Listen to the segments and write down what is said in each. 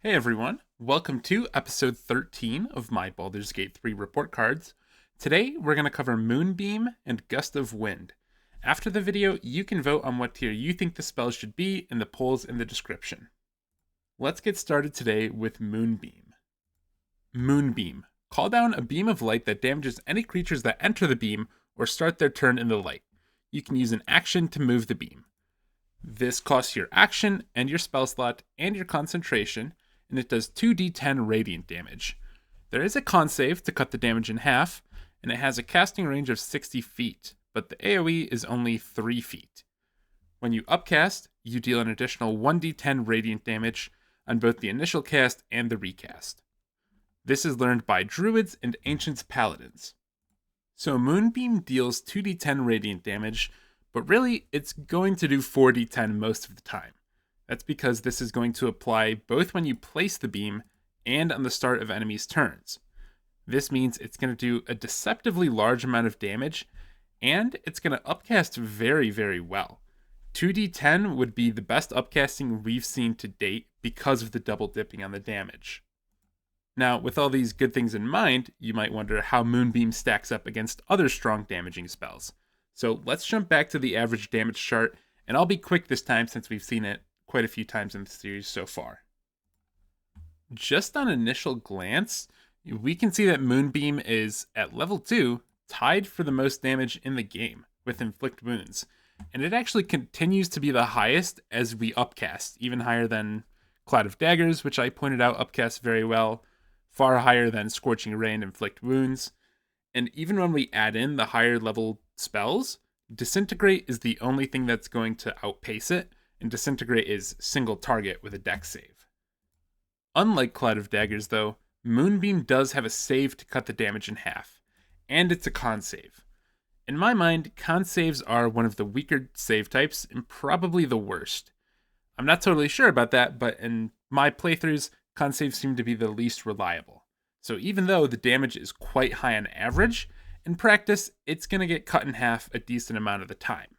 Hey everyone, welcome to episode 13 of my Baldur's Gate 3 report cards. Today we're going to cover Moonbeam and Gust of Wind. After the video, you can vote on what tier you think the spells should be in the polls in the description. Let's get started today with Moonbeam. Moonbeam. Call down a beam of light that damages any creatures that enter the beam or start their turn in the light. You can use an action to move the beam. This costs your action and your spell slot and your concentration, and it does 2d10 radiant damage. There is a con save to cut the damage in half, and it has a casting range of 60 feet, but the AoE is only 3 feet. When you upcast, you deal an additional 1d10 radiant damage on both the initial cast and the recast. This is learned by Druids and Ancients Paladins. So Moonbeam deals 2d10 radiant damage, but really it's going to do 4d10 most of the time. That's because this is going to apply both when you place the beam and on the start of enemies' turns. This means it's going to do a deceptively large amount of damage, and it's going to upcast very, very well. 2d10 would be the best upcasting we've seen to date because of the double dipping on the damage. Now, with all these good things in mind, you might wonder how Moonbeam stacks up against other strong damaging spells. So let's jump back to the average damage chart, and I'll be quick this time since we've seen it quite a few times in the series so far. Just on initial glance, we can see that Moonbeam is, at level 2, tied for the most damage in the game with Inflict Wounds, and it actually continues to be the highest as we upcast, even higher than Cloud of Daggers, which I pointed out upcasts very well, far higher than Scorching Ray and Inflict Wounds, and even when we add in the higher level spells, Disintegrate is the only thing that's going to outpace it, and Disintegrate is single target with a dex save. Unlike Cloud of Daggers though, Moonbeam does have a save to cut the damage in half, and it's a con save. In my mind, con saves are one of the weaker save types and probably the worst. I'm not totally sure about that, but in my playthroughs, con saves seem to be the least reliable. So even though the damage is quite high on average, in practice, it's going to get cut in half a decent amount of the time.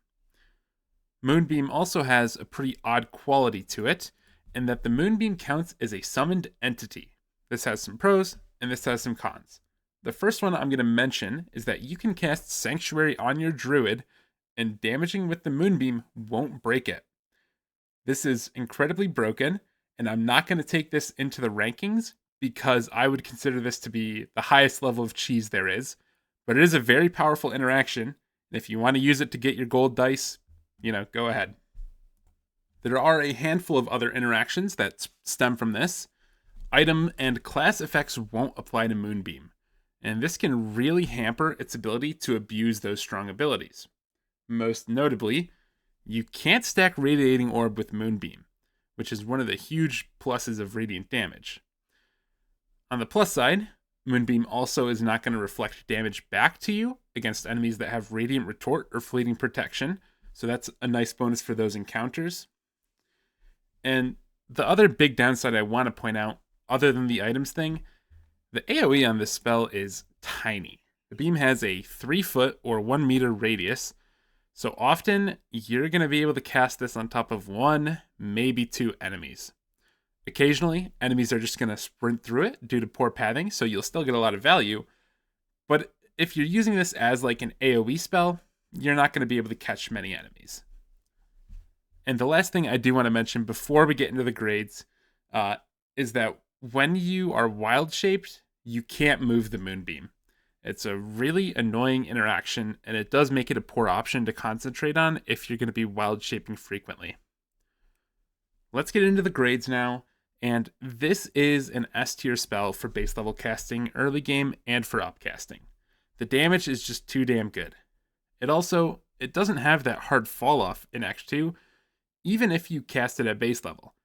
Moonbeam also has a pretty odd quality to it, in that the Moonbeam counts as a summoned entity. This has some pros, and this has some cons. The first one I'm going to mention is that you can cast Sanctuary on your Druid, and damaging with the Moonbeam won't break it. This is incredibly broken, and I'm not going to take this into the rankings, because I would consider this to be the highest level of cheese there is, but it is a very powerful interaction, and if you want to use it to get your gold dice, go ahead. There are a handful of other interactions that stem from this. Item and class effects won't apply to Moonbeam, and this can really hamper its ability to abuse those strong abilities. Most notably, you can't stack Radiating Orb with Moonbeam, which is one of the huge pluses of radiant damage. On the plus side, Moonbeam also is not going to reflect damage back to you against enemies that have Radiant Retort or Fleeting Protection, so that's a nice bonus for those encounters. And the other big downside I want to point out, other than the items thing, the AoE on this spell is tiny. The beam has a 3-foot or 1 meter radius, so often you're going to be able to cast this on top of 1, maybe 2 enemies. Occasionally, enemies are just going to sprint through it due to poor pathing, so you'll still get a lot of value. But if you're using this as like an AoE spell, you're not going to be able to catch many enemies. And the last thing I do want to mention before we get into the grades is that when you are wild-shaped, you can't move the Moonbeam. It's a really annoying interaction, and it does make it a poor option to concentrate on if you're going to be wild-shaping frequently. Let's get into the grades now, and this is an S tier spell for base level casting early game and for upcasting. The damage is just too damn good. It doesn't have that hard fall off in Act 2, even if you cast it at base level.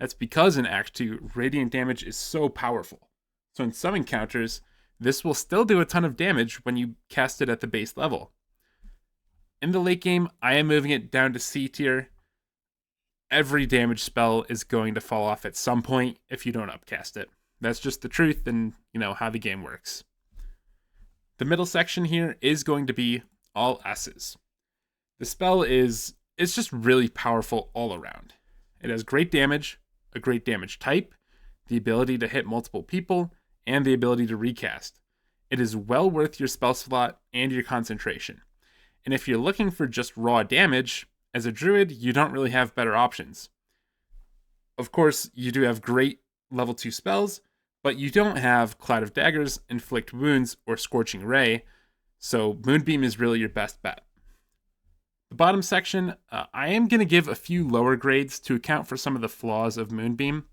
That's because in Act 2, radiant damage is so powerful. So in some encounters, this will still do a ton of damage when you cast it at the base level. In the late game, I am moving it down to C tier. Every damage spell is going to fall off at some point if you don't upcast it. That's just the truth and, how the game works. The middle section here is going to be all S's. The spell is just really powerful all around. It has great damage, a great damage type, the ability to hit multiple people, and the ability to recast. It is well worth your spell slot and your concentration. And if you're looking for just raw damage, as a druid, you don't really have better options. Of course, you do have great level 2 spells, but you don't have Cloud of Daggers, Inflict Wounds, or Scorching Ray, so Moonbeam is really your best bet. The bottom section, I am going to give a few lower grades to account for some of the flaws of Moonbeam.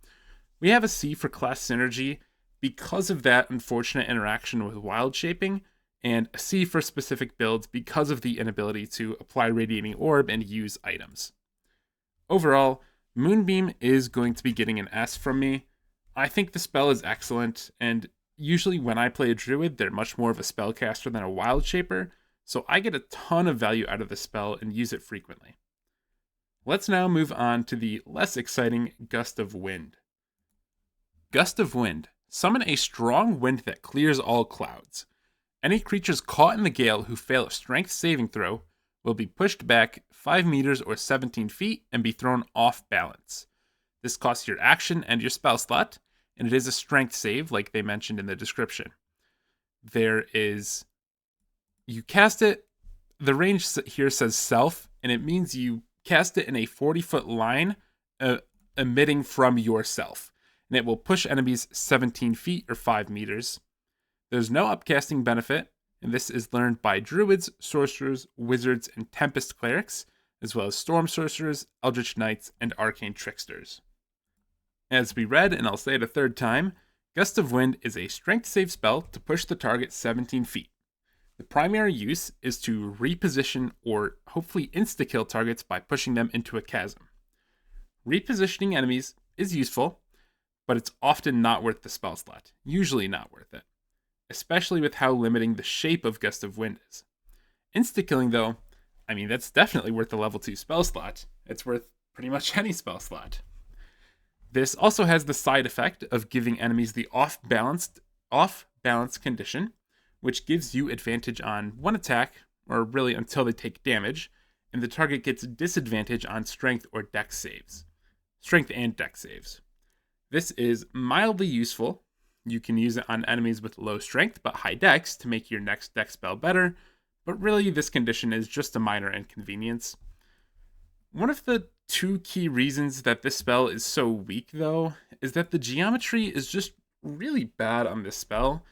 We have a C for class synergy because of that unfortunate interaction with wild shaping, and a C for specific builds because of the inability to apply Radiating Orb and use items. Overall, Moonbeam is going to be getting an S from me. I think the spell is excellent, and usually when I play a druid, they're much more of a spellcaster than a wild shaper, so I get a ton of value out of the spell and use it frequently. Let's now move on to the less exciting Gust of Wind. Gust of Wind. Summon a strong wind that clears all clouds. Any creatures caught in the gale who fail a strength saving throw will be pushed back 5 meters or 17 feet and be thrown off balance. This costs your action and your spell slot, and it is a strength save like they mentioned in the description. You cast it, the range here says self, and it means you cast it in a 40-foot line emitting from yourself, and it will push enemies 17 feet or 5 meters. There's no upcasting benefit, and this is learned by druids, sorcerers, wizards, and tempest clerics, as well as storm sorcerers, eldritch knights, and arcane tricksters. As we read, and I'll say it a third time, Gust of Wind is a strength save spell to push the target 17 feet. The primary use is to reposition or hopefully insta-kill targets by pushing them into a chasm. Repositioning enemies is useful, but it's often not worth the spell slot, usually not worth it, especially with how limiting the shape of Gust of Wind is. Insta-killing though, that's definitely worth the level 2 spell slot. It's worth pretty much any spell slot. This also has the side effect of giving enemies the off-balance condition, which gives you advantage on one attack, or really until they take damage, and the target gets disadvantage on strength or dex saves. Strength and dex saves. This is mildly useful. You can use it on enemies with low strength but high dex to make your next dex spell better, but really this condition is just a minor inconvenience. One of the 2 key reasons that this spell is so weak, though, is that the geometry is just really bad on this spell.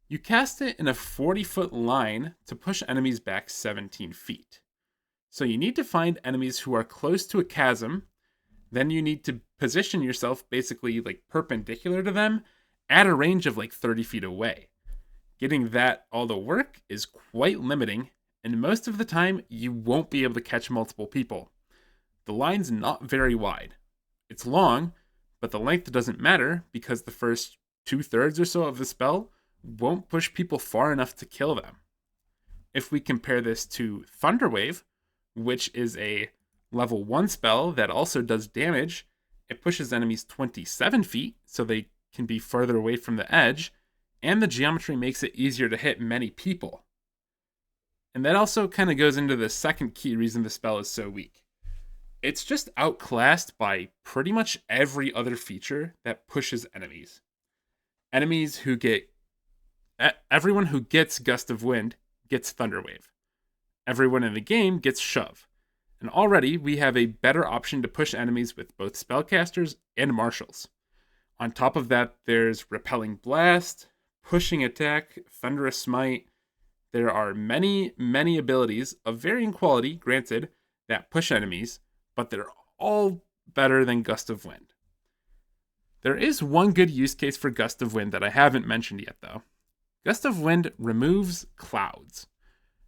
You cast it in a 40-foot line to push enemies back 17 feet. So you need to find enemies who are close to a chasm, then you need to position yourself basically like perpendicular to them at a range of like 30 feet away. Getting that all to work is quite limiting, and most of the time you won't be able to catch multiple people. The line's not very wide. It's long, but the length doesn't matter because the first 2/3 or so of the spell won't push people far enough to kill them. If we compare this to Thunderwave, which is a level 1 spell that also does damage, it pushes enemies 27 feet so they can be further away from the edge, and the geometry makes it easier to hit many people. And that also kind of goes into the second key reason the spell is so weak. It's just outclassed by pretty much every other feature that pushes enemies. Everyone who gets Gust of Wind gets Thunderwave. Everyone in the game gets Shove. And already we have a better option to push enemies with both spellcasters and marshals. On top of that, there's Repelling Blast, Pushing Attack, Thunderous Smite. There are many, many abilities of varying quality, granted, that push enemies, but they're all better than Gust of Wind. There is one good use case for Gust of Wind that I haven't mentioned yet, though. Gust of Wind removes clouds.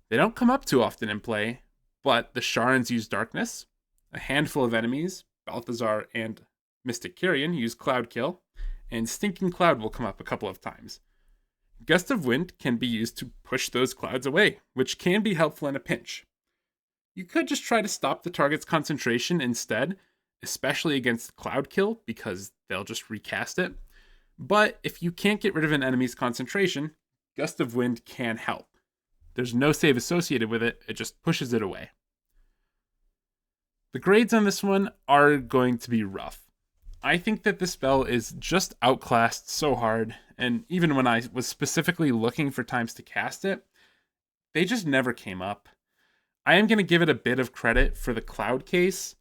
They don't come up too often in play, but the Sharans use Darkness, a handful of enemies, Balthazar and Mystic Kyrian, use Cloud Kill, and Stinking Cloud will come up a couple of times. Gust of Wind can be used to push those clouds away, which can be helpful in a pinch. You could just try to stop the target's concentration instead, especially against Cloud Kill, because they'll just recast it. But if you can't get rid of an enemy's concentration, Gust of Wind can help. There's no save associated with it, it just pushes it away. The grades on this one are going to be rough. I think that this spell is just outclassed so hard, and even when I was specifically looking for times to cast it, they just never came up. I am going to give it a bit of credit for the cloud case,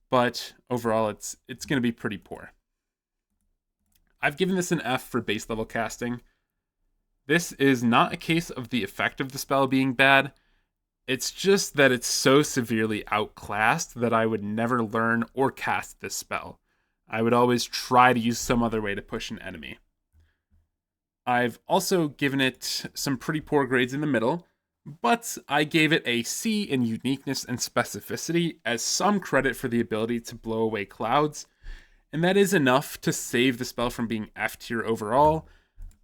but overall it's going to be pretty poor. I've given this an F for base level casting. This is not a case of the effect of the spell being bad. It's just that it's so severely outclassed that I would never learn or cast this spell. I would always try to use some other way to push an enemy. I've also given it some pretty poor grades in the middle, but I gave it a C in uniqueness and specificity as some credit for the ability to blow away clouds, and that is enough to save the spell from being F tier overall.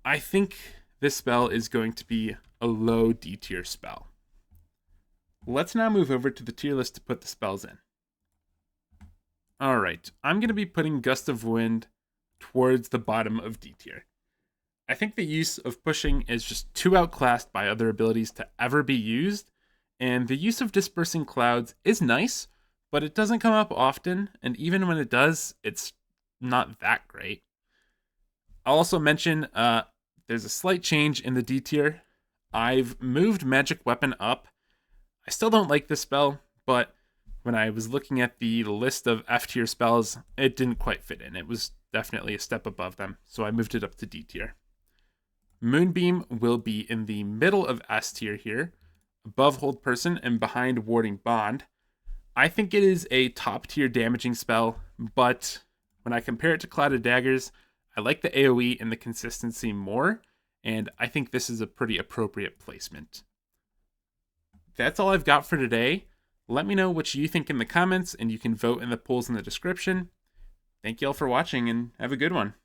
I think this spell is going to be a low D tier spell. Let's now move over to the tier list to put the spells in. Alright, I'm going to be putting Gust of Wind towards the bottom of D tier. I think the use of pushing is just too outclassed by other abilities to ever be used, and the use of dispersing clouds is nice, but it doesn't come up often, and even when it does, it's not that great. I'll also mention there's a slight change in the D tier. I've moved Magic Weapon up. I still don't like this spell, but when I was looking at the list of F tier spells, it didn't quite fit in. It was definitely a step above them, so I moved it up to D tier. Moonbeam will be in the middle of S tier here, above Hold Person and behind Warding Bond. I think it is a top tier damaging spell, but when I compare it to Clouded Daggers, I like the AoE and the consistency more, and I think this is a pretty appropriate placement. That's all I've got for today. Let me know what you think in the comments, and you can vote in the polls in the description. Thank you all for watching, and have a good one.